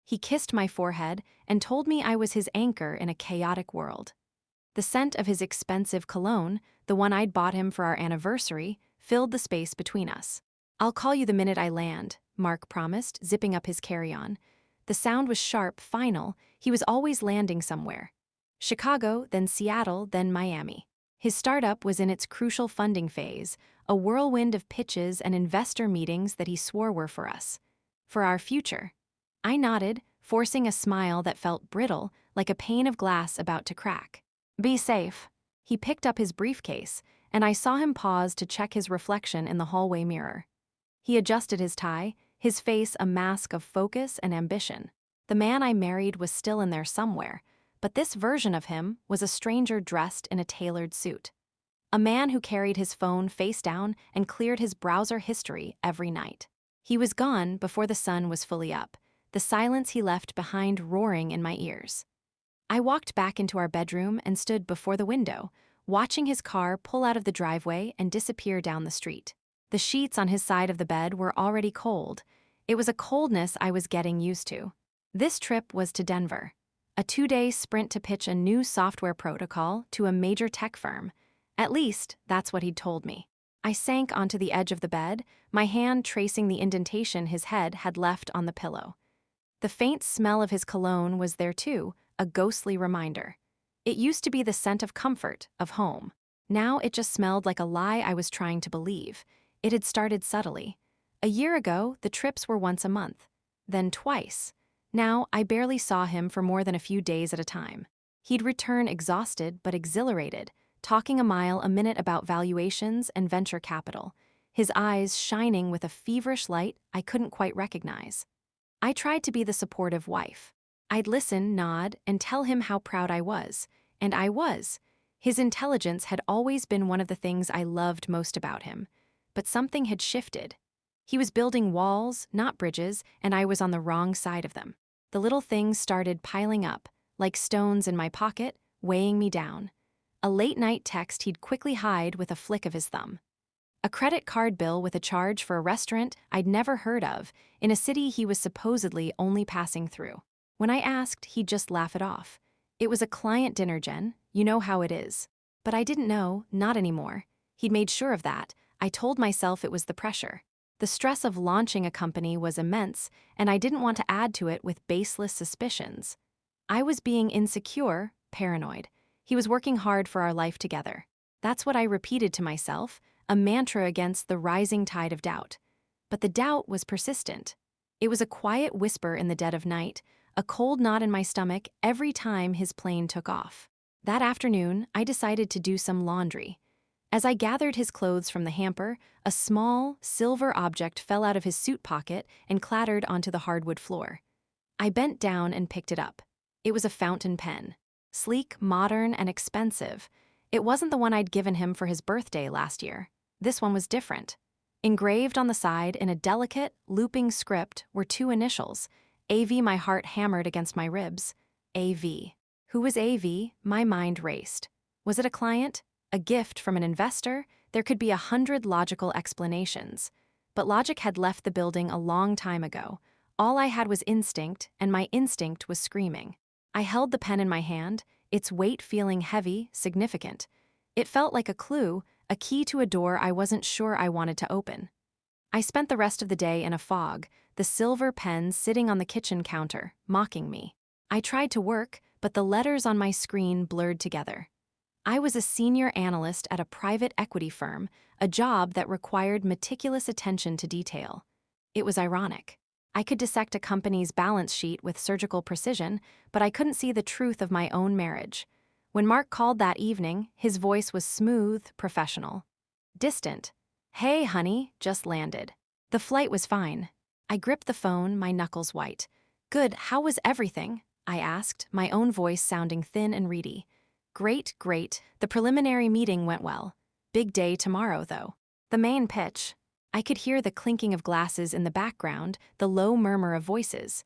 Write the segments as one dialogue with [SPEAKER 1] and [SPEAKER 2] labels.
[SPEAKER 1] He kissed my forehead and told me I was his anchor in a chaotic world. The scent of his expensive cologne, the one I'd bought him for our anniversary, filled the space between us. "I'll call you the minute I land," Mark promised, zipping up his carry-on. The sound was sharp, final. He was always landing somewhere. Chicago, then Seattle, then Miami. His startup was in its crucial funding phase, a whirlwind of pitches and investor meetings that he swore were for us. For our future. I nodded, forcing a smile that felt brittle, like a pane of glass about to crack. "Be safe." He picked up his briefcase, and I saw him pause to check his reflection in the hallway mirror. He adjusted his tie, his face a mask of focus and ambition. The man I married was still in there somewhere, but this version of him was a stranger dressed in a tailored suit. A man who carried his phone face down and cleared his browser history every night. He was gone before the sun was fully up, the silence he left behind roaring in my ears. I walked back into our bedroom and stood before the window, watching his car pull out of the driveway and disappear down the street. The sheets on his side of the bed were already cold. It was a coldness I was getting used to. This trip was to Denver, a 2-day sprint to pitch a new software protocol to a major tech firm. At least, that's what he'd told me. I sank onto the edge of the bed, my hand tracing the indentation his head had left on the pillow. The faint smell of his cologne was there too, a ghostly reminder. It used to be the scent of comfort, of home. Now it just smelled like a lie I was trying to believe. It had started subtly. A year ago, the trips were once a month, then twice. Now I barely saw him for more than a few days at a time. He'd return exhausted but exhilarated, talking a mile a minute about valuations and venture capital, his eyes shining with a feverish light I couldn't quite recognize. I tried to be the supportive wife. I'd listen, nod, and tell him how proud I was, and I was. His intelligence had always been one of the things I loved most about him, but something had shifted. He was building walls, not bridges, and I was on the wrong side of them. The little things started piling up, like stones in my pocket, weighing me down. A late-night text he'd quickly hide with a flick of his thumb. A credit card bill with a charge for a restaurant I'd never heard of, in a city he was supposedly only passing through. When I asked, he'd just laugh it off. "It was a client dinner, Jen. You know how it is." But I didn't know, not anymore. He'd made sure of that. I told myself it was the pressure. The stress of launching a company was immense, and I didn't want to add to it with baseless suspicions. I was being insecure, paranoid. He was working hard for our life together. That's what I repeated to myself, a mantra against the rising tide of doubt. But the doubt was persistent. It was a quiet whisper in the dead of night, a cold knot in my stomach every time his plane took off. That afternoon, I decided to do some laundry. As I gathered his clothes from the hamper, a small, silver object fell out of his suit pocket and clattered onto the hardwood floor. I bent down and picked it up. It was a fountain pen. Sleek, modern, and expensive. It wasn't the one I'd given him for his birthday last year. This one was different. Engraved on the side in a delicate, looping script were 2 initials. AV. My heart hammered against my ribs. AV. Who was AV? My mind raced. Was it a client? A gift from an investor? There could be 100 logical explanations. But logic had left the building a long time ago. All I had was instinct, and my instinct was screaming. I held the pen in my hand, its weight feeling heavy, significant. It felt like a clue, a key to a door I wasn't sure I wanted to open. I spent the rest of the day in a fog, the silver pen sitting on the kitchen counter, mocking me. I tried to work, but the letters on my screen blurred together. I was a senior analyst at a private equity firm, a job that required meticulous attention to detail. It was ironic. I could dissect a company's balance sheet with surgical precision, but I couldn't see the truth of my own marriage. When Mark called that evening, his voice was smooth, professional. Distant. "Hey, honey, just landed." The flight was fine. I gripped the phone, my knuckles white. "Good, how was everything?" I asked, my own voice sounding thin and reedy. "Great, great. The preliminary meeting went well. Big day tomorrow, though. The main pitch." I could hear the clinking of glasses in the background, the low murmur of voices.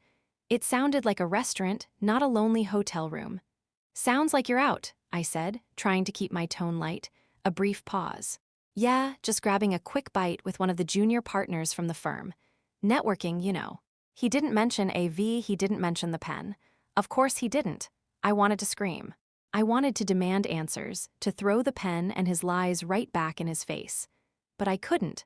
[SPEAKER 1] It sounded like a restaurant, not a lonely hotel room. "Sounds like you're out," I said, trying to keep my tone light. A brief pause. "Yeah, just grabbing a quick bite with one of the junior partners from the firm. Networking, you know." He didn't mention AV, he didn't mention the pen. Of course he didn't. I wanted to scream. I wanted to demand answers, to throw the pen and his lies right back in his face. But I couldn't.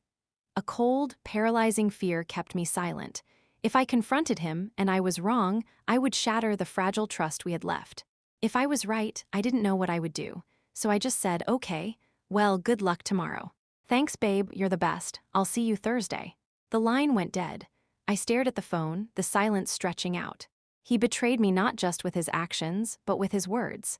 [SPEAKER 1] A cold, paralyzing fear kept me silent. If I confronted him and I was wrong, I would shatter the fragile trust we had left. If I was right, I didn't know what I would do. So I just said, okay, well, good luck tomorrow. Thanks, babe, you're the best. I'll see you Thursday. The line went dead. I stared at the phone, the silence stretching out. He betrayed me not just with his actions, but with his words.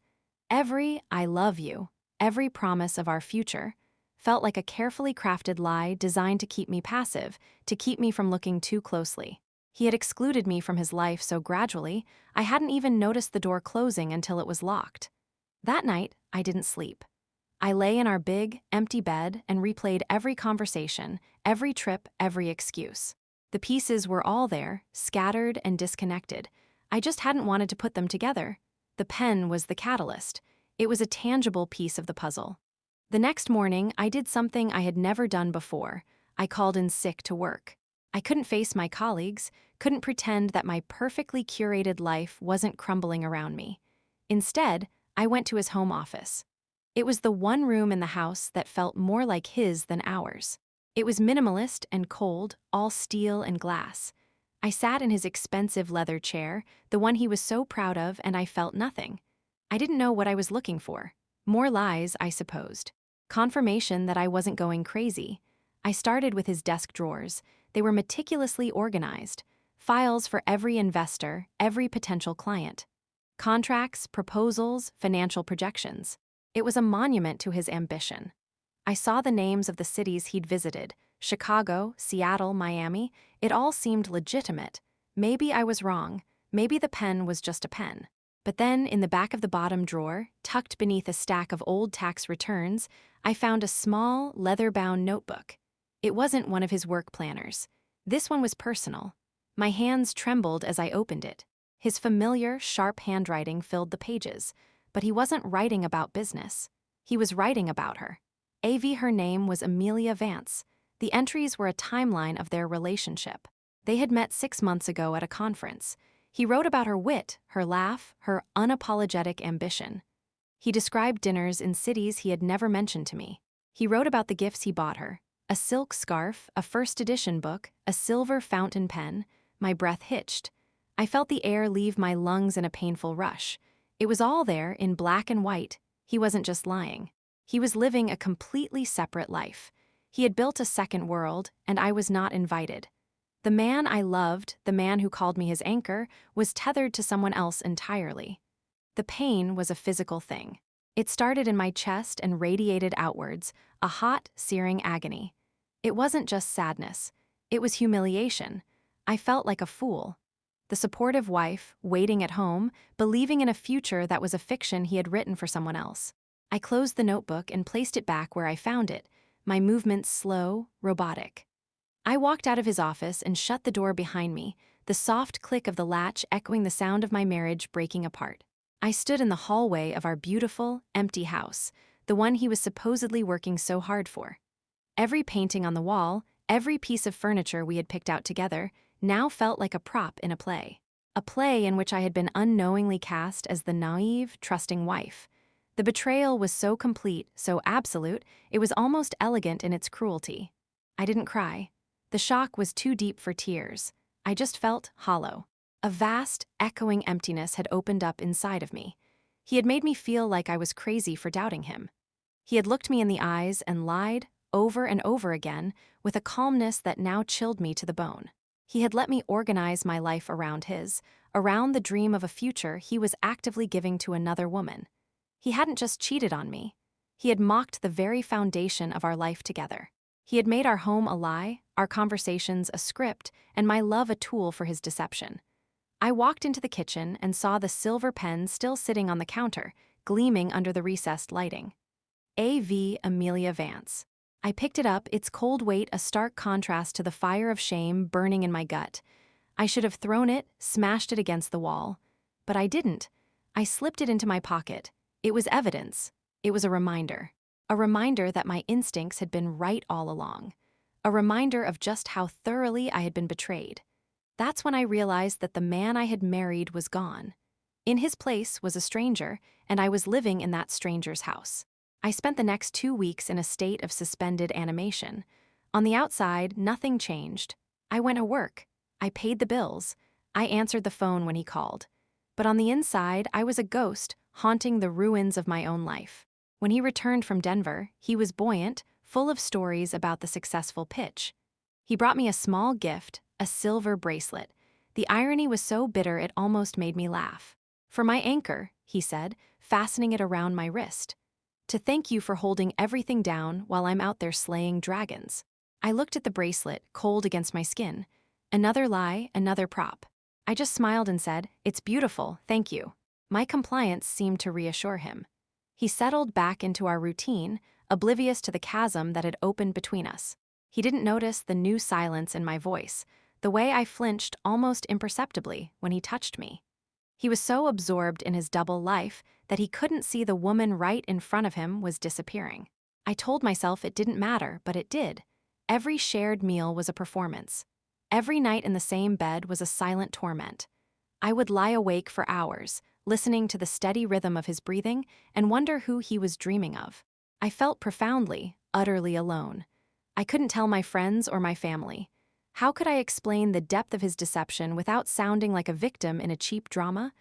[SPEAKER 1] Every "I love you," every promise of our future, felt like a carefully crafted lie designed to keep me passive, to keep me from looking too closely. He had excluded me from his life so gradually, I hadn't even noticed the door closing until it was locked. That night, I didn't sleep. I lay in our big, empty bed and replayed every conversation, every trip, every excuse. The pieces were all there, scattered and disconnected. I just hadn't wanted to put them together. The pen was the catalyst. It was a tangible piece of the puzzle. The next morning, I did something I had never done before. I called in sick to work. I couldn't face my colleagues, couldn't pretend that my perfectly curated life wasn't crumbling around me. Instead, I went to his home office. It was the one room in the house that felt more like his than ours. It was minimalist and cold, all steel and glass. I sat in his expensive leather chair, the one he was so proud of, and I felt nothing. I didn't know what I was looking for. More lies, I supposed. Confirmation that I wasn't going crazy. I started with his desk drawers. They were meticulously organized. Files for every investor, every potential client. Contracts, proposals, financial projections. It was a monument to his ambition. I saw the names of the cities he'd visited: Chicago, Seattle, Miami. It all seemed legitimate. Maybe I was wrong. Maybe the pen was just a pen. But then, in the back of the bottom drawer, tucked beneath a stack of old tax returns, I found a small, leather-bound notebook. It wasn't one of his work planners. This one was personal. My hands trembled as I opened it. His familiar, sharp handwriting filled the pages, but he wasn't writing about business. He was writing about her. Her name was Amelia Vance. The entries were a timeline of their relationship. They had met 6 months ago at a conference. He wrote about her wit, her laugh, her unapologetic ambition. He described dinners in cities he had never mentioned to me. He wrote about the gifts he bought her: a silk scarf, a first edition book, a silver fountain pen. My breath hitched. I felt the air leave my lungs in a painful rush. It was all there in black and white. He wasn't just lying. He was living a completely separate life. He had built a second world, and I was not invited. The man I loved, the man who called me his anchor, was tethered to someone else entirely. The pain was a physical thing. It started in my chest and radiated outwards, a hot, searing agony. It wasn't just sadness. It was humiliation. I felt like a fool. The supportive wife, waiting at home, believing in a future that was a fiction he had written for someone else. I closed the notebook and placed it back where I found it, my movements slow, robotic. I walked out of his office and shut the door behind me, the soft click of the latch echoing the sound of my marriage breaking apart. I stood in the hallway of our beautiful, empty house, the one he was supposedly working so hard for. Every painting on the wall, every piece of furniture we had picked out together, now felt like a prop in a play. A play in which I had been unknowingly cast as the naive, trusting wife. The betrayal was so complete, so absolute, it was almost elegant in its cruelty. I didn't cry. The shock was too deep for tears. I just felt hollow. A vast, echoing emptiness had opened up inside of me. He had made me feel like I was crazy for doubting him. He had looked me in the eyes and lied, over and over again, with a calmness that now chilled me to the bone. He had let me organize my life around his, around the dream of a future he was actively giving to another woman. He hadn't just cheated on me. He had mocked the very foundation of our life together. He had made our home a lie, our conversations a script, and my love a tool for his deception. I walked into the kitchen and saw the silver pen still sitting on the counter, gleaming under the recessed lighting. A.V. Amelia Vance. I picked it up, its cold weight a stark contrast to the fire of shame burning in my gut. I should have thrown it, smashed it against the wall. But I didn't. I slipped it into my pocket. It was evidence. It was a reminder. A reminder that my instincts had been right all along. A reminder of just how thoroughly I had been betrayed. That's when I realized that the man I had married was gone. In his place was a stranger, and I was living in that stranger's house. I spent the next 2 weeks in a state of suspended animation. On the outside, nothing changed. I went to work. I paid the bills. I answered the phone when he called. But on the inside, I was a ghost, haunting the ruins of my own life. When he returned from Denver, he was buoyant, full of stories about the successful pitch. He brought me a small gift, a silver bracelet. The irony was so bitter it almost made me laugh. "For my anchor," he said, fastening it around my wrist. "To thank you for holding everything down while I'm out there slaying dragons." I looked at the bracelet, cold against my skin. Another lie, another prop. I just smiled and said, "It's beautiful, thank you." My compliance seemed to reassure him. He settled back into our routine, oblivious to the chasm that had opened between us. He didn't notice the new silence in my voice, the way I flinched almost imperceptibly when he touched me. He was so absorbed in his double life that he couldn't see the woman right in front of him was disappearing. I told myself it didn't matter, but it did. Every shared meal was a performance. Every night in the same bed was a silent torment. I would lie awake for hours, listening to the steady rhythm of his breathing and wonder who he was dreaming of. I felt profoundly, utterly alone. I couldn't tell my friends or my family. How could I explain the depth of his deception without sounding like a victim in a cheap drama?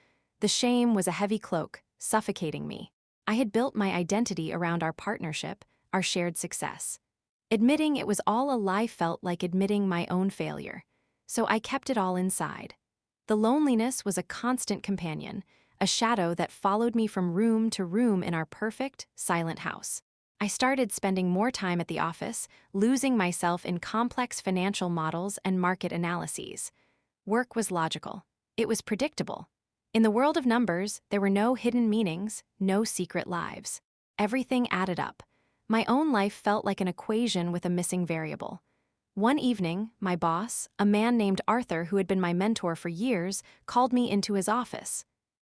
[SPEAKER 1] The shame was a heavy cloak, suffocating me. I had built my identity around our partnership, our shared success. Admitting it was all a lie felt like admitting my own failure. So I kept it all inside. The loneliness was a constant companion, a shadow that followed me from room to room in our perfect, silent house. I started spending more time at the office, losing myself in complex financial models and market analyses. Work was logical. It was predictable. In the world of numbers, there were no hidden meanings, no secret lives. Everything added up. My own life felt like an equation with a missing variable. One evening, my boss, a man named Arthur who had been my mentor for years, called me into his office.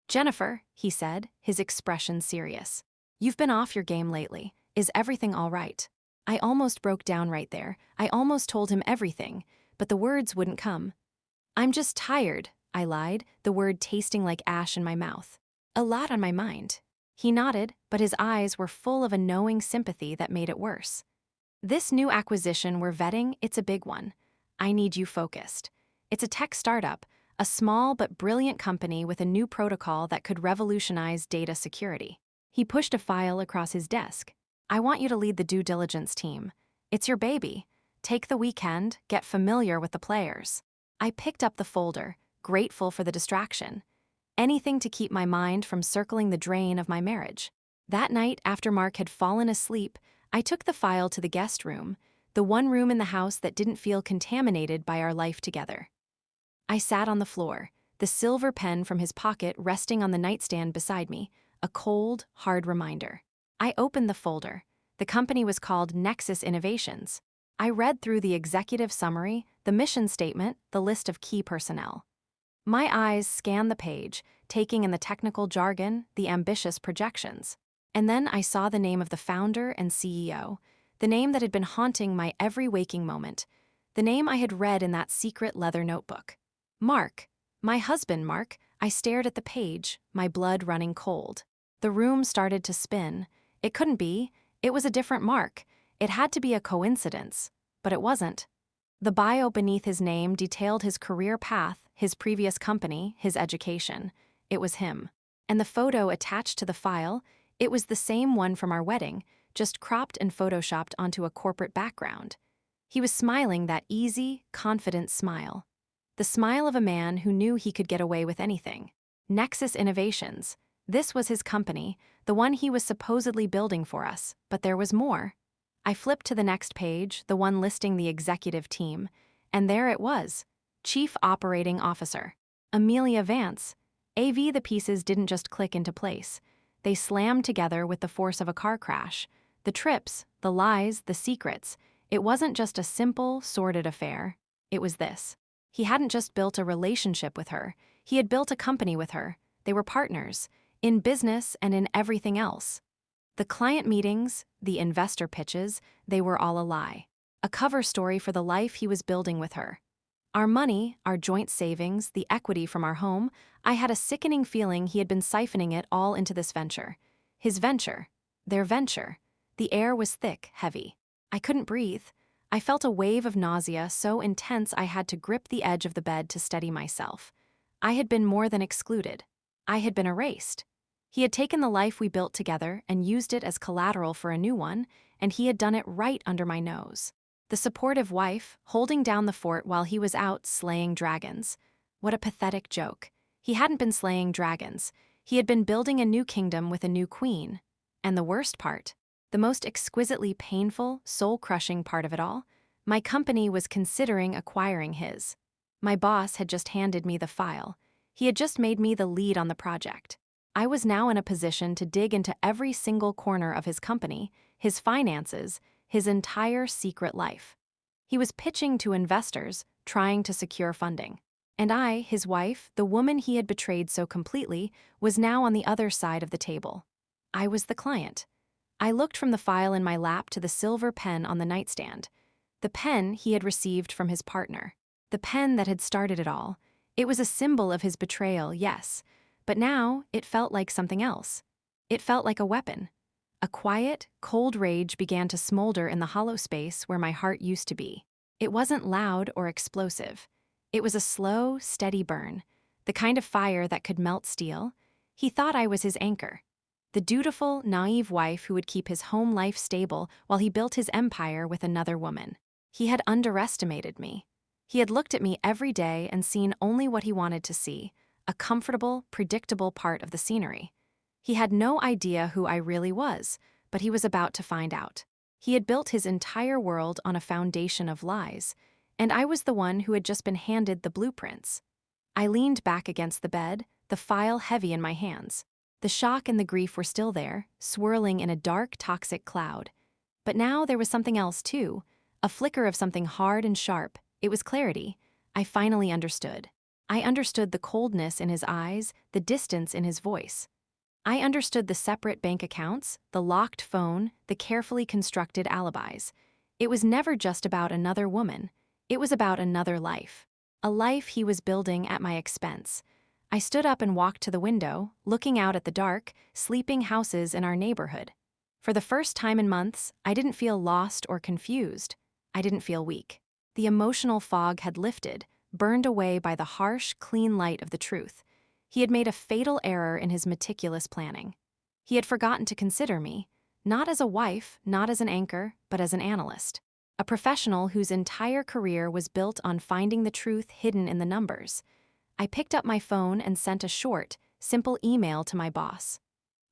[SPEAKER 1] "Jennifer," he said, his expression serious. "You've been off your game lately. Is everything all right?" I almost broke down right there. I almost told him everything, but the words wouldn't come. "I'm just tired," I lied, the word tasting like ash in my mouth. "A lot on my mind." He nodded, but his eyes were full of a knowing sympathy that made it worse. "This new acquisition we're vetting, it's a big one. I need you focused. It's a tech startup, a small but brilliant company with a new protocol that could revolutionize data security." He pushed a file across his desk. "I want you to lead the due diligence team. It's your baby. Take the weekend, get familiar with the players." I picked up the folder, grateful for the distraction. Anything to keep my mind from circling the drain of my marriage. That night, after Mark had fallen asleep, I took the file to the guest room, the one room in the house that didn't feel contaminated by our life together. I sat on the floor, the silver pen from his pocket resting on the nightstand beside me, a cold, hard reminder. I opened the folder. The company was called Nexus Innovations. I read through the executive summary, the mission statement, the list of key personnel. My eyes scanned the page, taking in the technical jargon, the ambitious projections. And then I saw the name of the founder and CEO, the name that had been haunting my every waking moment, the name I had read in that secret leather notebook. Mark. My husband, Mark. I stared at the page, my blood running cold. The room started to spin. It couldn't be. It was a different Mark. It had to be a coincidence. But it wasn't. The bio beneath his name detailed his career path, his previous company, his education. It was him. And the photo attached to the file, it was the same one from our wedding, just cropped and photoshopped onto a corporate background. He was smiling that easy, confident smile. The smile of a man who knew he could get away with anything. Nexus Innovations. This was his company, the one he was supposedly building for us, but there was more. I flipped to the next page, the one listing the executive team, and there it was. Chief Operating Officer. Amelia Vance. AV. The pieces didn't just click into place. They slammed together with the force of a car crash. The trips, the lies, the secrets. It wasn't just a simple, sordid affair. It was this. He hadn't just built a relationship with her. He had built a company with her. They were partners, in business and in everything else. The client meetings, the investor pitches, they were all a lie. A cover story for the life he was building with her. Our money, our joint savings, the equity from our home, I had a sickening feeling he had been siphoning it all into this venture. His venture. Their venture. The air was thick, heavy. I couldn't breathe. I felt a wave of nausea so intense I had to grip the edge of the bed to steady myself. I had been more than excluded. I had been erased. He had taken the life we built together and used it as collateral for a new one, and he had done it right under my nose. The supportive wife, holding down the fort while he was out slaying dragons. What a pathetic joke. He hadn't been slaying dragons. He had been building a new kingdom with a new queen. And the worst part, the most exquisitely painful, soul-crushing part of it all, my company was considering acquiring his. My boss had just handed me the file. He had just made me the lead on the project. I was now in a position to dig into every single corner of his company, his finances, his entire secret life. He was pitching to investors, trying to secure funding. And I, his wife, the woman he had betrayed so completely, was now on the other side of the table. I was the client. I looked from the file in my lap to the silver pen on the nightstand. The pen he had received from his partner. The pen that had started it all. It was a symbol of his betrayal, yes, but now it felt like something else. It felt like a weapon. A quiet, cold rage began to smolder in the hollow space where my heart used to be. It wasn't loud or explosive. It was a slow, steady burn, the kind of fire that could melt steel. He thought I was his anchor. The dutiful, naive wife who would keep his home life stable while he built his empire with another woman. He had underestimated me. He had looked at me every day and seen only what he wanted to see, a comfortable, predictable part of the scenery. He had no idea who I really was, but he was about to find out. He had built his entire world on a foundation of lies, and I was the one who had just been handed the blueprints. I leaned back against the bed, the file heavy in my hands. The shock and the grief were still there, swirling in a dark, toxic cloud. But now there was something else too, a flicker of something hard and sharp. It was clarity. I finally understood. I understood the coldness in his eyes, the distance in his voice. I understood the separate bank accounts, the locked phone, the carefully constructed alibis. It was never just about another woman. It was about another life. A life he was building at my expense. I stood up and walked to the window, looking out at the dark, sleeping houses in our neighborhood. For the first time in months, I didn't feel lost or confused. I didn't feel weak. The emotional fog had lifted, burned away by the harsh, clean light of the truth. He had made a fatal error in his meticulous planning. He had forgotten to consider me, not as a wife, not as an anchor, but as an analyst. A professional whose entire career was built on finding the truth hidden in the numbers. I picked up my phone and sent a short, simple email to my boss.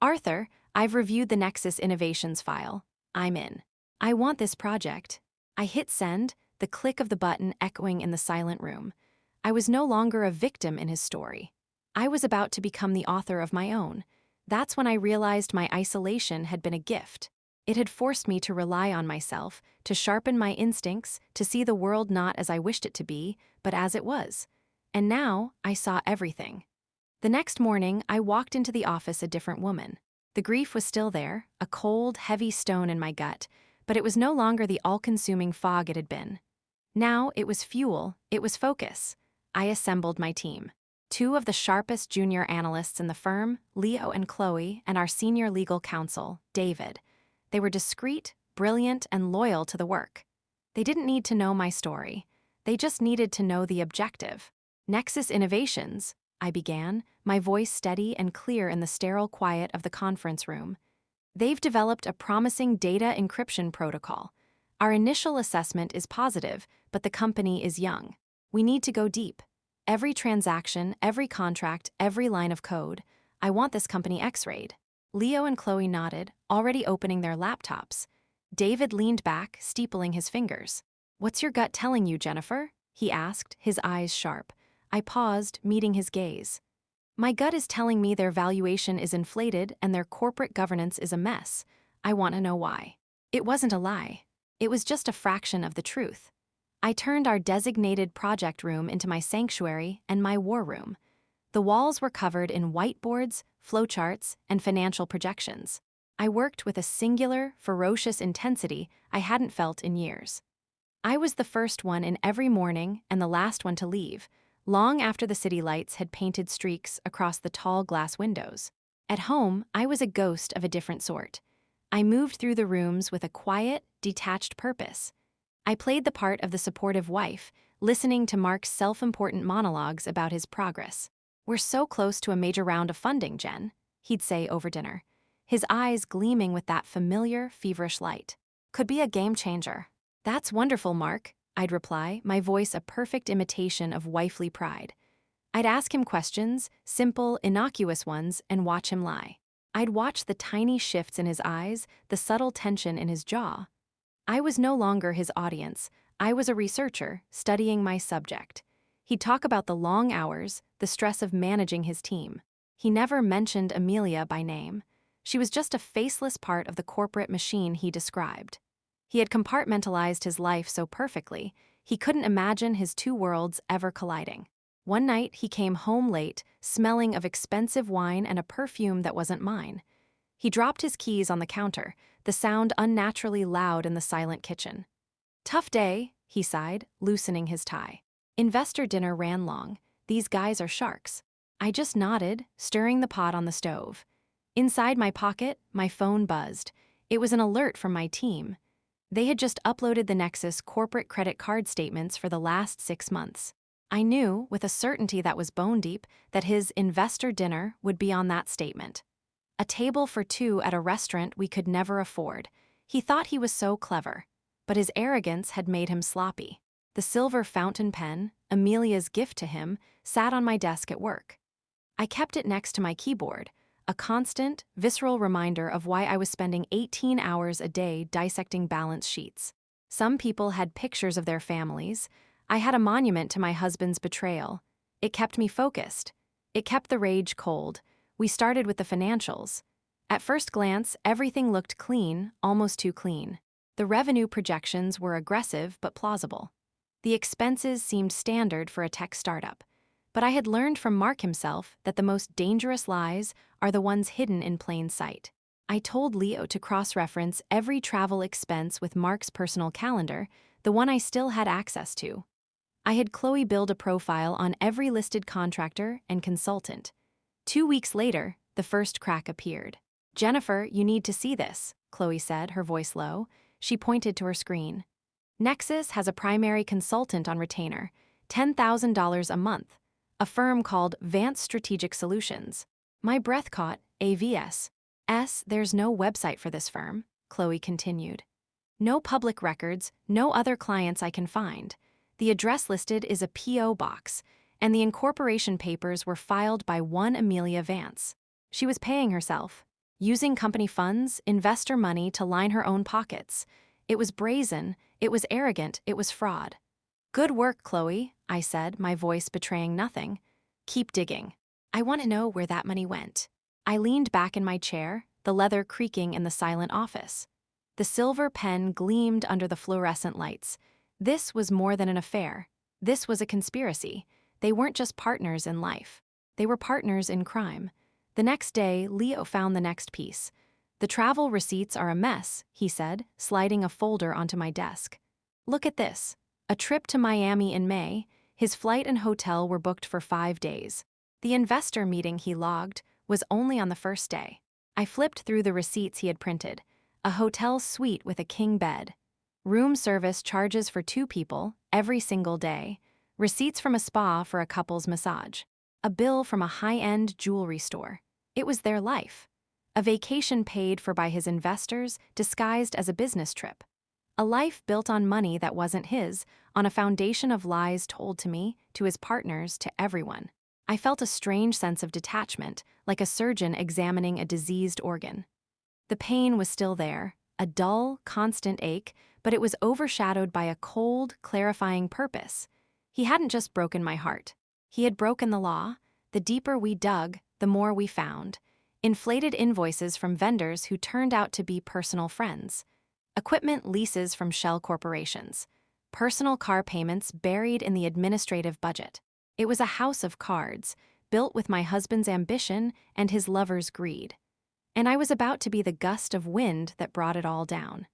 [SPEAKER 1] Arthur, I've reviewed the Nexus Innovations file. I'm in. I want this project. I hit send, the click of the button echoing in the silent room. I was no longer a victim in his story. I was about to become the author of my own. That's when I realized my isolation had been a gift. It had forced me to rely on myself, to sharpen my instincts, to see the world not as I wished it to be, but as it was. And now, I saw everything. The next morning, I walked into the office a different woman. The grief was still there, a cold, heavy stone in my gut, but it was no longer the all-consuming fog it had been. Now, it was fuel, it was focus. I assembled my team. 2 of the sharpest junior analysts in the firm, Leo and Chloe, and our senior legal counsel, David. They were discreet, brilliant, and loyal to the work. They didn't need to know my story. They just needed to know the objective. Nexus Innovations, I began, my voice steady and clear in the sterile quiet of the conference room. They've developed a promising data encryption protocol. Our initial assessment is positive, but the company is young. We need to go deep. Every transaction, every contract, every line of code. I want this company X-rayed. Leo and Chloe nodded, already opening their laptops. David leaned back, steepling his fingers. What's your gut telling you, Jennifer? He asked, his eyes sharp. I paused, meeting his gaze. My gut is telling me their valuation is inflated and their corporate governance is a mess. I want to know why. It wasn't a lie. It was just a fraction of the truth. I turned our designated project room into my sanctuary and my war room. The walls were covered in whiteboards, flowcharts, and financial projections. I worked with a singular, ferocious intensity I hadn't felt in years. I was the first one in every morning and the last one to leave, long after the city lights had painted streaks across the tall glass windows. At home, I was a ghost of a different sort. I moved through the rooms with a quiet, detached purpose. I played the part of the supportive wife, listening to Mark's self-important monologues about his progress. "We're so close to a major round of funding, Jen," he'd say over dinner, his eyes gleaming with that familiar, feverish light. "Could be a game changer." "That's wonderful, Mark," I'd reply, my voice a perfect imitation of wifely pride. I'd ask him questions, simple, innocuous ones, and watch him lie. I'd watch the tiny shifts in his eyes, the subtle tension in his jaw. I was no longer his audience. I was a researcher, studying my subject. He'd talk about the long hours, the stress of managing his team. He never mentioned Amelia by name. She was just a faceless part of the corporate machine he described. He had compartmentalized his life so perfectly, he couldn't imagine his two worlds ever colliding. One night, he came home late, smelling of expensive wine and a perfume that wasn't mine. He dropped his keys on the counter, the sound unnaturally loud in the silent kitchen. "Tough day," he sighed, loosening his tie. "Investor dinner ran long. These guys are sharks." I just nodded, stirring the pot on the stove. Inside my pocket, my phone buzzed. It was an alert from my team. They had just uploaded the Nexus corporate credit card statements for the last 6 months. I knew, with a certainty that was bone deep, that his investor dinner would be on that statement. A table for two at a restaurant we could never afford. He thought he was so clever, but his arrogance had made him sloppy. The silver fountain pen, Amelia's gift to him, sat on my desk at work. I kept it next to my keyboard, a constant, visceral reminder of why I was spending 18 hours a day dissecting balance sheets. Some people had pictures of their families. I had a monument to my husband's betrayal. It kept me focused. It kept the rage cold. We started with the financials. At first glance, everything looked clean, almost too clean. The revenue projections were aggressive but plausible. The expenses seemed standard for a tech startup. But I had learned from Mark himself that the most dangerous lies are the ones hidden in plain sight. I told Leo to cross-reference every travel expense with Mark's personal calendar, the one I still had access to. I had Chloe build a profile on every listed contractor and consultant. 2 weeks later, the first crack appeared. "Jennifer, you need to see this," Chloe said, her voice low. She pointed to her screen. "Nexus has a primary consultant on retainer, $10,000 a month. A firm called Vance Strategic Solutions." My breath caught. AVS. There's no website for this firm, Chloe continued. "No public records, no other clients I can find. The address listed is a P.O. box, and the incorporation papers were filed by one Amelia Vance. She was paying herself, using company funds, investor money to line her own pockets. It was brazen, it was arrogant, it was fraud." "Good work, Chloe," I said, my voice betraying nothing. "Keep digging. I want to know where that money went." I leaned back in my chair, the leather creaking in the silent office. The silver pen gleamed under the fluorescent lights. This was more than an affair. This was a conspiracy. They weren't just partners in life. They were partners in crime. The next day, Leo found the next piece. "The travel receipts are a mess," he said, sliding a folder onto my desk. "Look at this. A trip to Miami in May. His flight and hotel were booked for 5 days. The investor meeting he logged was only on the first day." I flipped through the receipts he had printed. A hotel suite with a king bed. Room service charges for 2 people, every single day. Receipts from a spa for a couple's massage. A bill from a high-end jewelry store. It was their life. A vacation paid for by his investors, disguised as a business trip. A life built on money that wasn't his, on a foundation of lies told to me, to his partners, to everyone. I felt a strange sense of detachment, like a surgeon examining a diseased organ. The pain was still there, a dull, constant ache, but it was overshadowed by a cold, clarifying purpose. He hadn't just broken my heart. He had broken the law. The deeper we dug, the more we found. Inflated invoices from vendors who turned out to be personal friends. Equipment leases from shell corporations. Personal car payments buried in the administrative budget. It was a house of cards, built with my husband's ambition and his lover's greed. And I was about to be the gust of wind that brought it all down.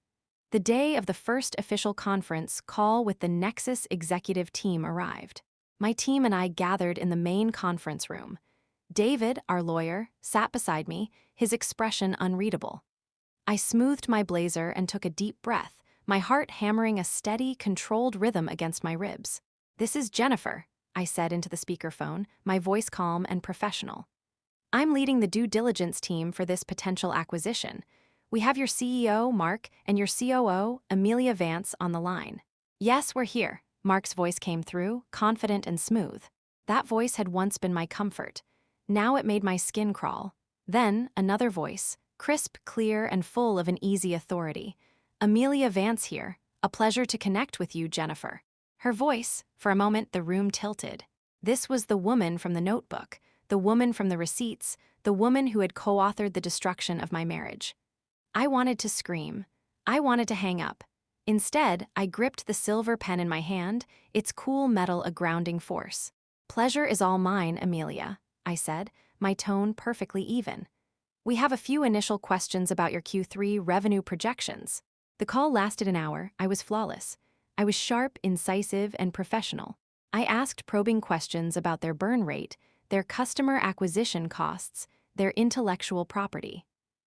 [SPEAKER 1] The day of the first official conference call with the Nexus executive team arrived. My team and I gathered in the main conference room. David, our lawyer, sat beside me, his expression unreadable. I smoothed my blazer and took a deep breath, my heart hammering a steady, controlled rhythm against my ribs. "This is Jennifer," I said into the speakerphone, my voice calm and professional. "I'm leading the due diligence team for this potential acquisition. We have your CEO, Mark, and your COO, Amelia Vance, on the line." "Yes, we're here," Mark's voice came through, confident and smooth. That voice had once been my comfort. Now it made my skin crawl. Then, another voice, crisp, clear, and full of an easy authority. "Amelia Vance here. A pleasure to connect with you, Jennifer." Her voice, for a moment the room tilted. This was the woman from the notebook, the woman from the receipts, the woman who had co-authored the destruction of my marriage. I wanted to scream. I wanted to hang up. Instead, I gripped the silver pen in my hand, its cool metal a grounding force. "Pleasure is all mine, Amelia," I said, my tone perfectly even. "We have a few initial questions about your Q3 revenue projections." The call lasted an hour. I was flawless. I was sharp, incisive, and professional. I asked probing questions about their burn rate, their customer acquisition costs, their intellectual property.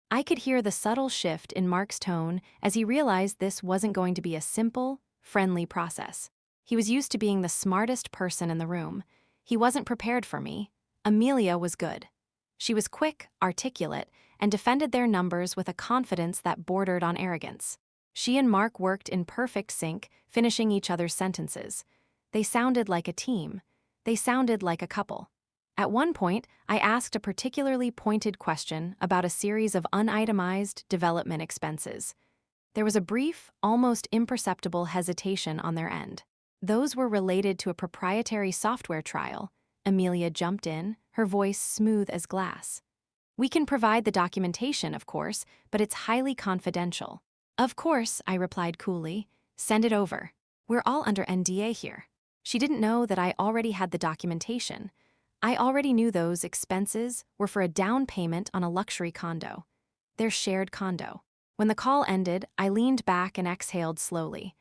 [SPEAKER 1] I could hear the subtle shift in Mark's tone as he realized this wasn't going to be a simple, friendly process. He was used to being the smartest person in the room. He wasn't prepared for me. Amelia was good. She was quick, articulate, and defended their numbers with a confidence that bordered on arrogance. She and Mark worked in perfect sync, finishing each other's sentences. They sounded like a team. They sounded like a couple. At one point, I asked a particularly pointed question about a series of unitemized development expenses. There was a brief, almost imperceptible hesitation on their end. Those were related to a proprietary software trial. Amelia jumped in, her voice smooth as glass. "We can provide the documentation, of course, but it's highly confidential." "Of course," I replied coolly. "Send it over. We're all under NDA here." She didn't know that I already had the documentation. I already knew those expenses were for a down payment on a luxury condo. Their shared condo. When the call ended, I leaned back and exhaled slowly.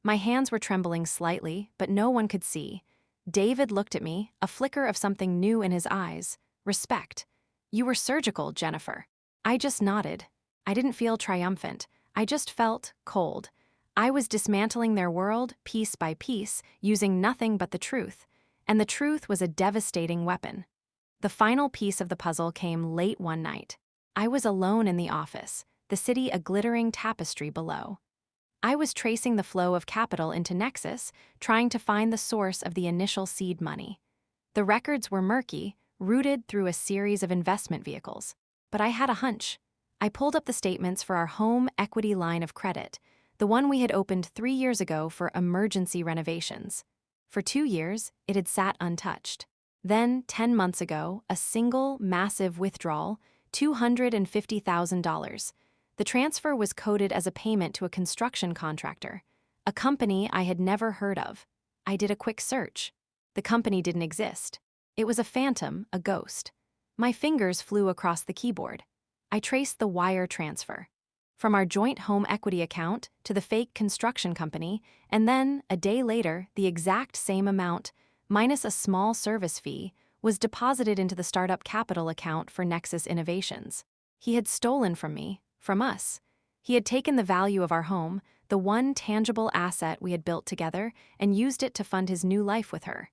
[SPEAKER 1] My hands were trembling slightly, but no one could see. David looked at me, a flicker of something new in his eyes. Respect. "You were surgical, Jennifer." I just nodded. I didn't feel triumphant. I just felt cold. I was dismantling their world, piece by piece, using nothing but the truth. And the truth was a devastating weapon. The final piece of the puzzle came late one night. I was alone in the office, the city a glittering tapestry below. I was tracing the flow of capital into Nexus, trying to find the source of the initial seed money. The records were murky, routed through a series of investment vehicles. But I had a hunch. I pulled up the statements for our home equity line of credit, the one we had opened 3 years ago for emergency renovations. For 2 years, it had sat untouched. Then, 10 months ago, a single, massive withdrawal, $250,000. The transfer was coded as a payment to a construction contractor, a company I had never heard of. I did a quick search. The company didn't exist. It was a phantom, a ghost. My fingers flew across the keyboard. I traced the wire transfer. From our joint home equity account to the fake construction company, and then, a day later, the exact same amount, minus a small service fee, was deposited into the startup capital account for Nexus Innovations. He had stolen from me, from us. He had taken the value of our home, the one tangible asset we had built together, and used it to fund his new life with her.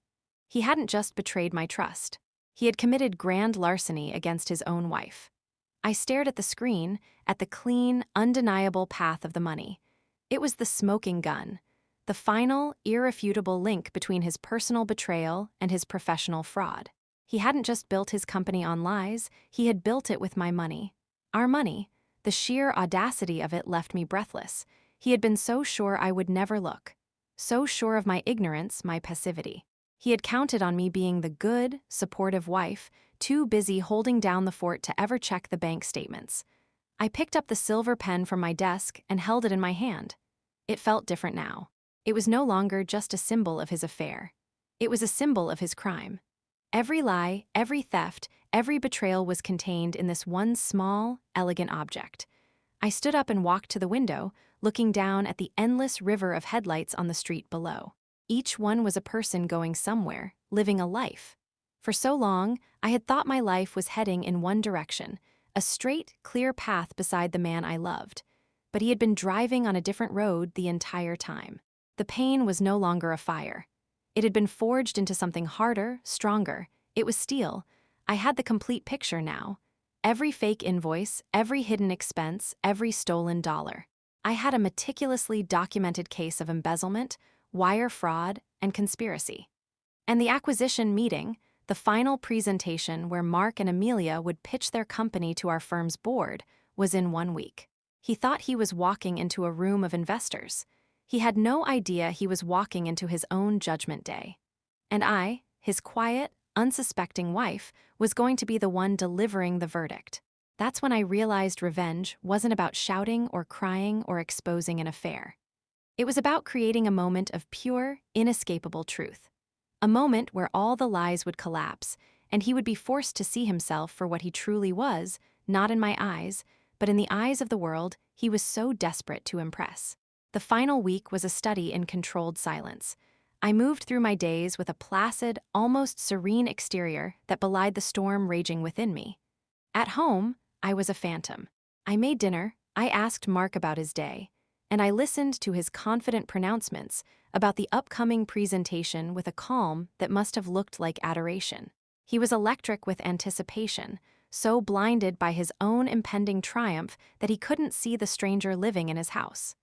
[SPEAKER 1] He hadn't just betrayed my trust. He had committed grand larceny against his own wife. I stared at the screen, at the clean, undeniable path of the money. It was the smoking gun, the final, irrefutable link between his personal betrayal and his professional fraud. He hadn't just built his company on lies, he had built it with my money. Our money. The sheer audacity of it left me breathless. He had been so sure I would never look. So sure of my ignorance, my passivity. He had counted on me being the good, supportive wife, too busy holding down the fort to ever check the bank statements. I picked up the silver pen from my desk and held it in my hand. It felt different now. It was no longer just a symbol of his affair. It was a symbol of his crime. Every lie, every theft, every betrayal was contained in this one small, elegant object. I stood up and walked to the window, looking down at the endless river of headlights on the street below. Each one was a person going somewhere, living a life. For so long, I had thought my life was heading in one direction, a straight, clear path beside the man I loved. But he had been driving on a different road the entire time. The pain was no longer a fire. It had been forged into something harder, stronger. It was steel. I had the complete picture now. Every fake invoice, every hidden expense, every stolen dollar. I had a meticulously documented case of embezzlement, wire fraud, and conspiracy. And the acquisition meeting, the final presentation where Mark and Amelia would pitch their company to our firm's board, was in 1 week. He thought he was walking into a room of investors. He had no idea he was walking into his own judgment day. And I, his quiet, unsuspecting wife, was going to be the one delivering the verdict. That's when I realized revenge wasn't about shouting or crying or exposing an affair. It was about creating a moment of pure, inescapable truth. A moment where all the lies would collapse, and he would be forced to see himself for what he truly was, not in my eyes, but in the eyes of the world he was so desperate to impress. The final week was a study in controlled silence. I moved through my days with a placid, almost serene exterior that belied the storm raging within me. At home, I was a phantom. I made dinner, I asked Mark about his day, and I listened to his confident pronouncements about the upcoming presentation with a calm that must have looked like adoration. He was electric with anticipation, so blinded by his own impending triumph that he couldn't see the stranger living in his house.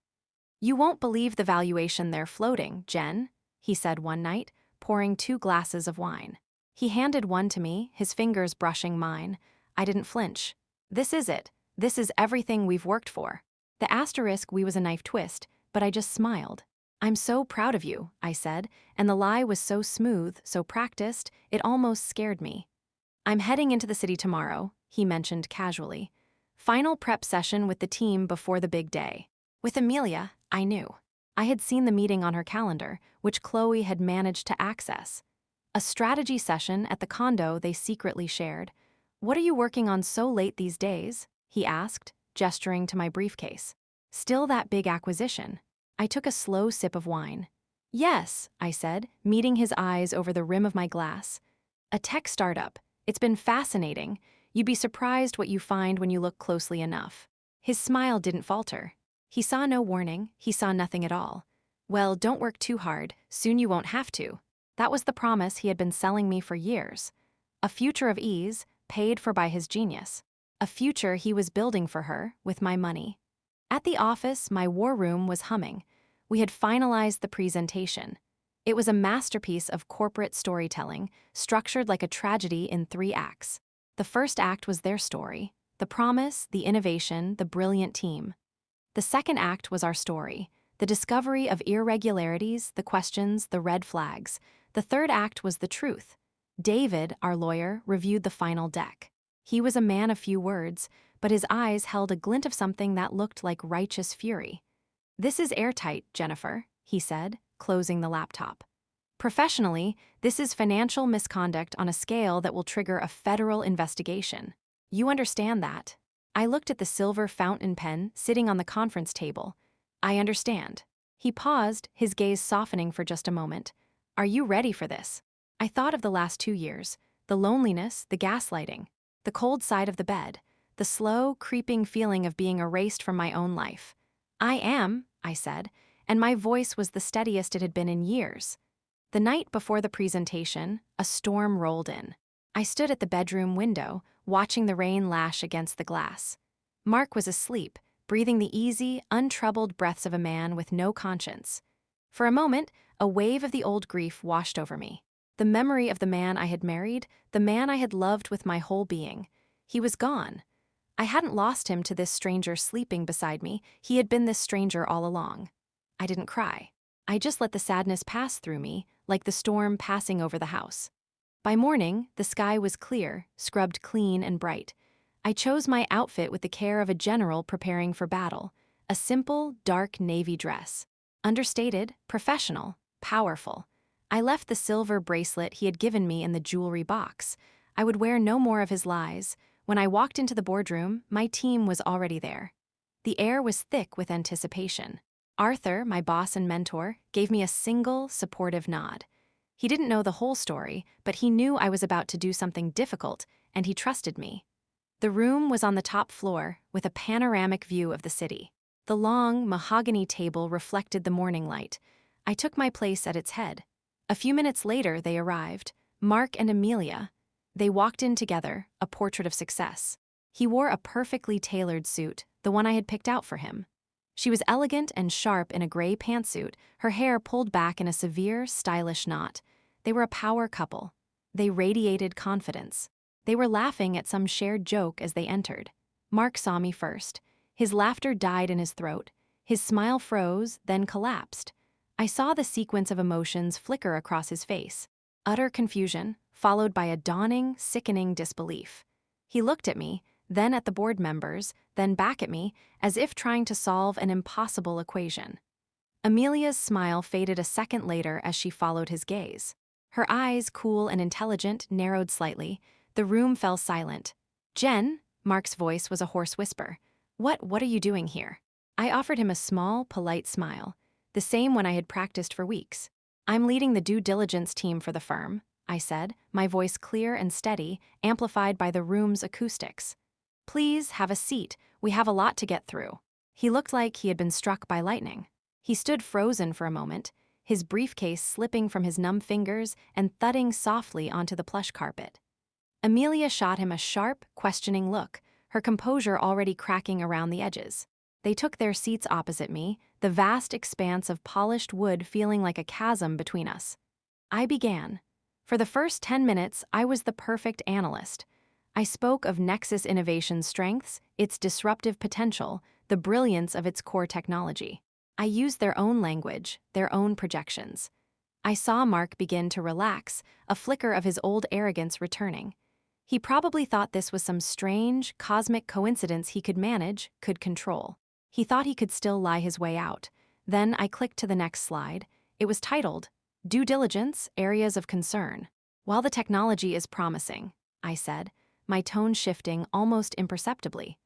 [SPEAKER 1] "You won't believe the valuation they're floating, Jen," he said one night, pouring 2 glasses of wine. He handed one to me, his fingers brushing mine. I didn't flinch. "This is it. This is everything we've worked for." The asterisk "we" was a knife twist, but I just smiled. "I'm so proud of you," I said, and the lie was so smooth, so practiced, it almost scared me. "I'm heading into the city tomorrow," he mentioned casually. "Final prep session with the team before the big day." With Amelia, I knew. I had seen the meeting on her calendar, which Chloe had managed to access. A strategy session at the condo they secretly shared. "What are you working on so late these days?" he asked, gesturing to my briefcase. "Still that big acquisition?" I took a slow sip of wine. "Yes," I said, meeting his eyes over the rim of my glass. "A tech startup. It's been fascinating. You'd be surprised what you find when you look closely enough." His smile didn't falter. He saw no warning, he saw nothing at all. "Well, don't work too hard, soon you won't have to." That was the promise he had been selling me for years. A future of ease, paid for by his genius. A future he was building for her, with my money. At the office, my war room was humming. We had finalized the presentation. It was a masterpiece of corporate storytelling, structured like a tragedy in 3 acts. The first act was their story, the promise, the innovation, the brilliant team. The second act was our story, the discovery of irregularities, the questions, the red flags. The third act was the truth. David, our lawyer, reviewed the final deck. He was a man of few words, but his eyes held a glint of something that looked like righteous fury. "This is airtight, Jennifer," he said, closing the laptop. "Professionally, this is financial misconduct on a scale that will trigger a federal investigation. You understand that?" I looked at the silver fountain pen sitting on the conference table. "I understand." He paused, his gaze softening for just a moment. "Are you ready for this?" I thought of the last 2 years, the loneliness, the gaslighting, the cold side of the bed, the slow, creeping feeling of being erased from my own life. "I am," I said, and my voice was the steadiest it had been in years. The night before the presentation, a storm rolled in. I stood at the bedroom window, watching the rain lash against the glass. Mark was asleep, breathing the easy, untroubled breaths of a man with no conscience. For a moment, a wave of the old grief washed over me. The memory of the man I had married, the man I had loved with my whole being. He was gone. I hadn't lost him to this stranger sleeping beside me. He had been this stranger all along. I didn't cry. I just let the sadness pass through me, like the storm passing over the house. By morning, the sky was clear, scrubbed clean and bright. I chose my outfit with the care of a general preparing for battle, a simple, dark navy dress. Understated, professional, powerful. I left the silver bracelet he had given me in the jewelry box. I would wear no more of his lies. When I walked into the boardroom, my team was already there. The air was thick with anticipation. Arthur, my boss and mentor, gave me a single, supportive nod. He didn't know the whole story, but he knew I was about to do something difficult, and he trusted me. The room was on the top floor, with a panoramic view of the city. The long, mahogany table reflected the morning light. I took my place at its head. A few minutes later, they arrived, Mark and Amelia. They walked in together, a portrait of success. He wore a perfectly tailored suit, the one I had picked out for him. She was elegant and sharp in a gray pantsuit, her hair pulled back in a severe, stylish knot. They were a power couple. They radiated confidence. They were laughing at some shared joke as they entered. Mark saw me first. His laughter died in his throat. His smile froze, then collapsed. I saw the sequence of emotions flicker across his face. Utter confusion, followed by a dawning, sickening disbelief. He looked at me, then at the board members, then back at me, as if trying to solve an impossible equation. Amelia's smile faded a second later as she followed his gaze. Her eyes, cool and intelligent, narrowed slightly. The room fell silent. "Jen," Mark's voice was a hoarse whisper. What are you doing here?" I offered him a small, polite smile, the same one I had practiced for weeks. "I'm leading the due diligence team for the firm," I said, my voice clear and steady, amplified by the room's acoustics. "Please have a seat. We have a lot to get through." He looked like he had been struck by lightning. He stood frozen for a moment, his briefcase slipping from his numb fingers and thudding softly onto the plush carpet. Amelia shot him a sharp, questioning look, her composure already cracking around the edges. They took their seats opposite me, the vast expanse of polished wood feeling like a chasm between us. I began. For the first 10 minutes, I was the perfect analyst. I spoke of Nexus Innovation's strengths, its disruptive potential, the brilliance of its core technology. I used their own language, their own projections. I saw Mark begin to relax, a flicker of his old arrogance returning. He probably thought this was some strange, cosmic coincidence he could manage, could control. He thought he could still lie his way out. Then I clicked to the next slide. It was titled, "Due Diligence, Areas of Concern." "While the technology is promising," I said, my tone shifting almost imperceptibly,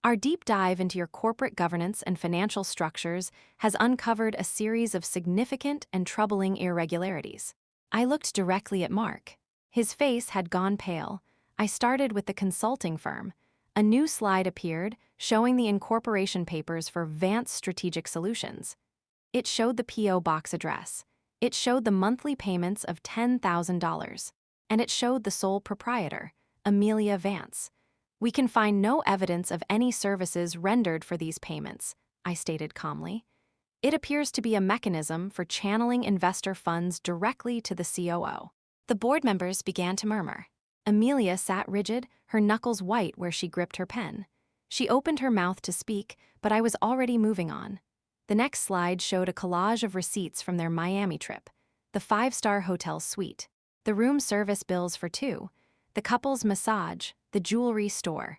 [SPEAKER 1] "our deep dive into your corporate governance and financial structures has uncovered a series of significant and troubling irregularities." I looked directly at Mark. His face had gone pale. I started with the consulting firm. A new slide appeared, showing the incorporation papers for Vance Strategic Solutions. It showed the P.O. box address. It showed the monthly payments of $10,000. And it showed the sole proprietor, Amelia Vance. "We can find no evidence of any services rendered for these payments," I stated calmly. "It appears to be a mechanism for channeling investor funds directly to the COO." The board members began to murmur. Amelia sat rigid, her knuckles white where she gripped her pen. She opened her mouth to speak, but I was already moving on. The next slide showed a collage of receipts from their Miami trip, the 5-star hotel suite, the room service bills for two, the couple's massage, the jewelry store.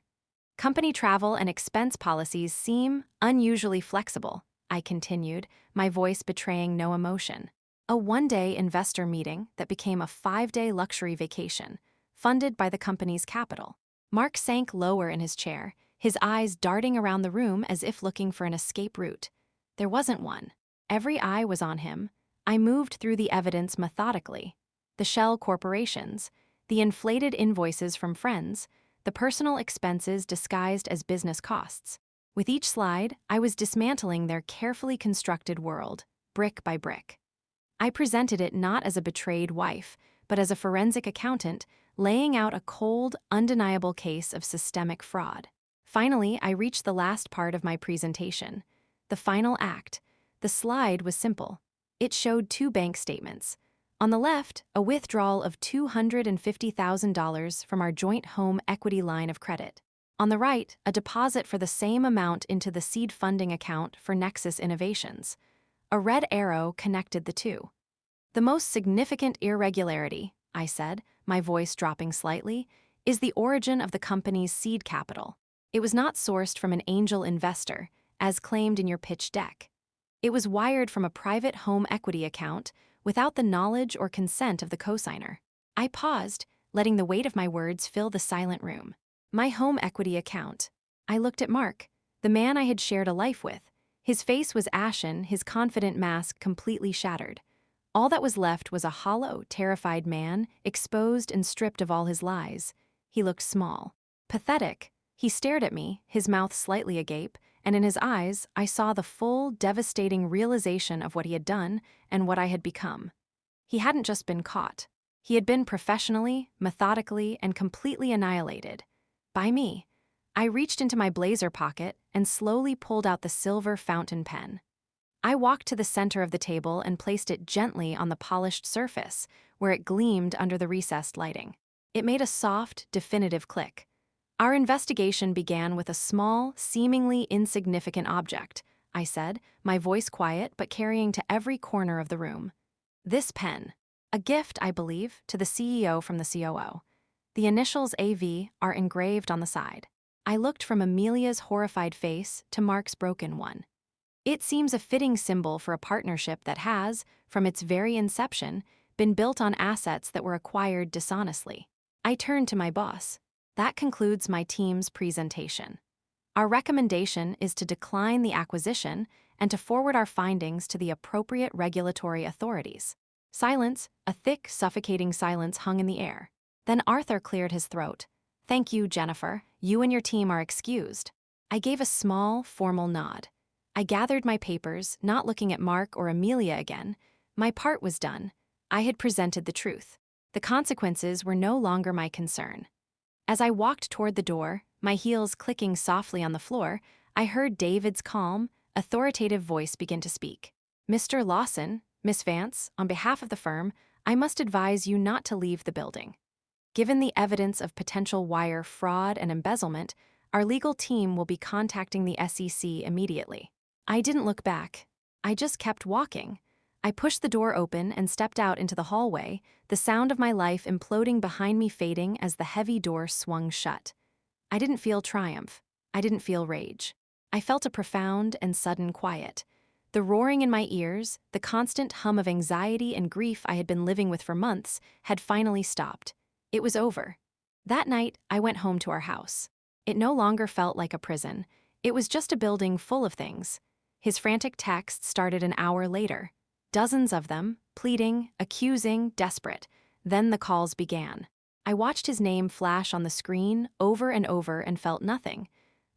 [SPEAKER 1] "Company travel and expense policies seem unusually flexible," I continued, my voice betraying no emotion. "A one-day investor meeting that became a 5-day luxury vacation, funded by the company's capital." Mark sank lower in his chair, his eyes darting around the room as if looking for an escape route. There wasn't one. Every eye was on him. I moved through the evidence methodically. The shell corporations, the inflated invoices from friends, the personal expenses disguised as business costs. With each slide, I was dismantling their carefully constructed world, brick by brick. I presented it not as a betrayed wife, but as a forensic accountant, laying out a cold, undeniable case of systemic fraud. Finally, I reached the last part of my presentation. The final act. The slide was simple. It showed 2 bank statements. On the left, a withdrawal of $250,000 from our joint home equity line of credit. On the right, a deposit for the same amount into the seed funding account for Nexus Innovations. A red arrow connected the two. "The most significant irregularity," I said, my voice dropping slightly, "is the origin of the company's seed capital. It was not sourced from an angel investor, as claimed in your pitch deck. It was wired from a private home equity account without the knowledge or consent of the cosigner." I paused, letting the weight of my words fill the silent room. "My home equity account." I looked at Mark. the man I had shared a life with. His face was ashen, his confident mask completely shattered. All that was left was a hollow, terrified man, exposed and stripped of all his lies. He looked small, pathetic. He stared at me, his mouth slightly agape, and in his eyes I saw the full, devastating realization of what he had done and what I had become. He hadn't just been caught. He had been professionally, methodically, and completely annihilated. By me. I reached into my blazer pocket and slowly pulled out the silver fountain pen. I walked to the center of the table and placed it gently on the polished surface, where it gleamed under the recessed lighting. It made a soft, definitive click. Our investigation began with a small, seemingly insignificant object, I said, my voice quiet but carrying to every corner of the room. This pen. A gift, I believe, to the CEO from the COO. The initials AV are engraved on the side. I looked from Amelia's horrified face to Mark's broken one. It seems a fitting symbol for a partnership that has, from its very inception, been built on assets that were acquired dishonestly. I turned to my boss. That concludes my team's presentation. Our recommendation is to decline the acquisition and to forward our findings to the appropriate regulatory authorities. Silence, a thick, suffocating silence hung in the air. Then Arthur cleared his throat. Thank you, Jennifer. You and your team are excused. I gave a small, formal nod. I gathered my papers, not looking at Mark or Amelia again. My part was done. I had presented the truth. The consequences were no longer my concern. As I walked toward the door, my heels clicking softly on the floor, I heard David's calm, authoritative voice begin to speak. Mr. Lawson, Miss Vance, on behalf of the firm, I must advise you not to leave the building. Given the evidence of potential wire fraud and embezzlement, our legal team will be contacting the SEC immediately. I didn't look back. I just kept walking. I pushed the door open and stepped out into the hallway, the sound of my life imploding behind me fading as the heavy door swung shut. I didn't feel triumph. I didn't feel rage. I felt a profound and sudden quiet. The roaring in my ears, the constant hum of anxiety and grief I had been living with for months, had finally stopped. It was over. That night, I went home to our house. It no longer felt like a prison. It was just a building full of things. His frantic texts started an hour later. Dozens of them, pleading, accusing, desperate. Then the calls began. I watched his name flash on the screen over and over and felt nothing.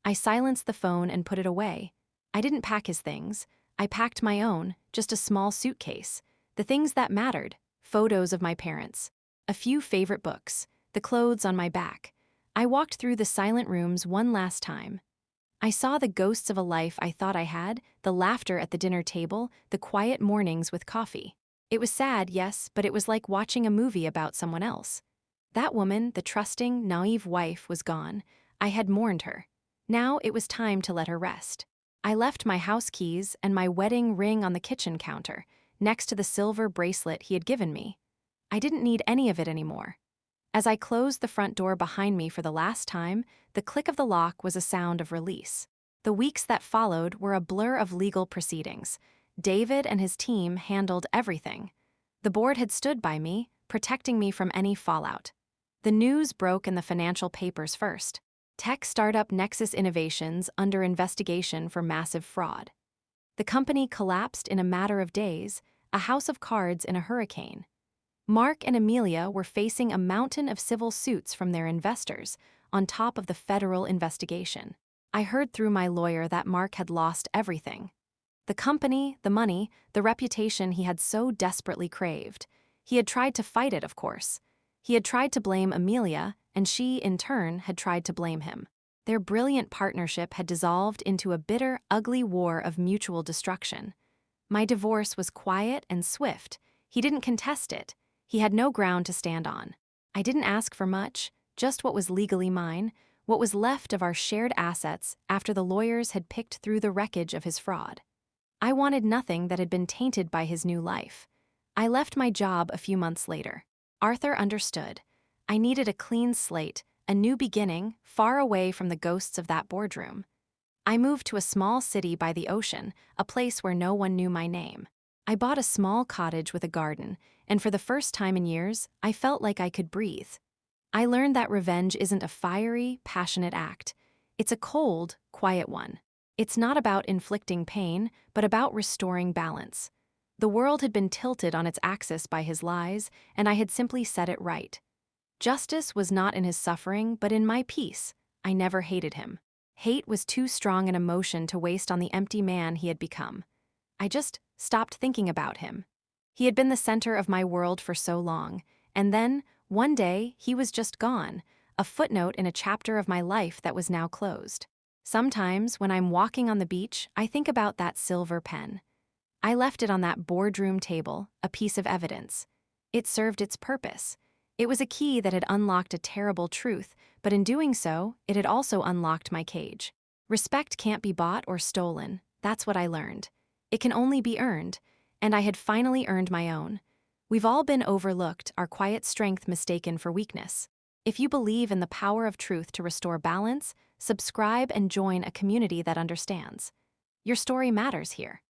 [SPEAKER 1] I silenced the phone and put it away. I didn't pack his things. I packed my own, just a small suitcase. The things that mattered, photos of my parents. A few favorite books, the clothes on my back. I walked through the silent rooms one last time. I saw the ghosts of a life I thought I had, the laughter at the dinner table, the quiet mornings with coffee. It was sad, yes, but it was like watching a movie about someone else. That woman, the trusting, naive wife, was gone. I had mourned her. Now it was time to let her rest. I left my house keys and my wedding ring on the kitchen counter, next to the silver bracelet he had given me. I didn't need any of it anymore. As I closed the front door behind me for the last time, the click of the lock was a sound of release. The weeks that followed were a blur of legal proceedings. David and his team handled everything. The board had stood by me, protecting me from any fallout. The news broke in the financial papers first. Tech startup Nexus Innovations under investigation for massive fraud. The company collapsed in a matter of days, a house of cards in a hurricane. Mark and Amelia were facing a mountain of civil suits from their investors, on top of the federal investigation. I heard through my lawyer that Mark had lost everything. The company, the money, the reputation he had so desperately craved. He had tried to fight it, of course. He had tried to blame Amelia, and she, in turn, had tried to blame him. Their brilliant partnership had dissolved into a bitter, ugly war of mutual destruction. My divorce was quiet and swift. He didn't contest it. He had no ground to stand on. I didn't ask for much, just what was legally mine, what was left of our shared assets after the lawyers had picked through the wreckage of his fraud. I wanted nothing that had been tainted by his new life. I left my job a few months later. Arthur understood. I needed a clean slate, a new beginning, far away from the ghosts of that boardroom. I moved to a small city by the ocean, a place where no one knew my name. I bought a small cottage with a garden, and for the first time in years, I felt like I could breathe. I learned that revenge isn't a fiery, passionate act. It's a cold, quiet one. It's not about inflicting pain, but about restoring balance. The world had been tilted on its axis by his lies, and I had simply set it right. Justice was not in his suffering, but in my peace. I never hated him. Hate was too strong an emotion to waste on the empty man he had become. I just stopped thinking about him. He had been the center of my world for so long, and then, one day, he was just gone, a footnote in a chapter of my life that was now closed. Sometimes, when I'm walking on the beach, I think about that silver pen. I left it on that boardroom table, a piece of evidence. It served its purpose. It was a key that had unlocked a terrible truth, but in doing so, it had also unlocked my cage. Respect can't be bought or stolen. That's what I learned. It can only be earned, and I had finally earned my own. We've all been overlooked, our quiet strength mistaken for weakness. If you believe in the power of truth to restore balance, subscribe and join a community that understands. Your story matters here.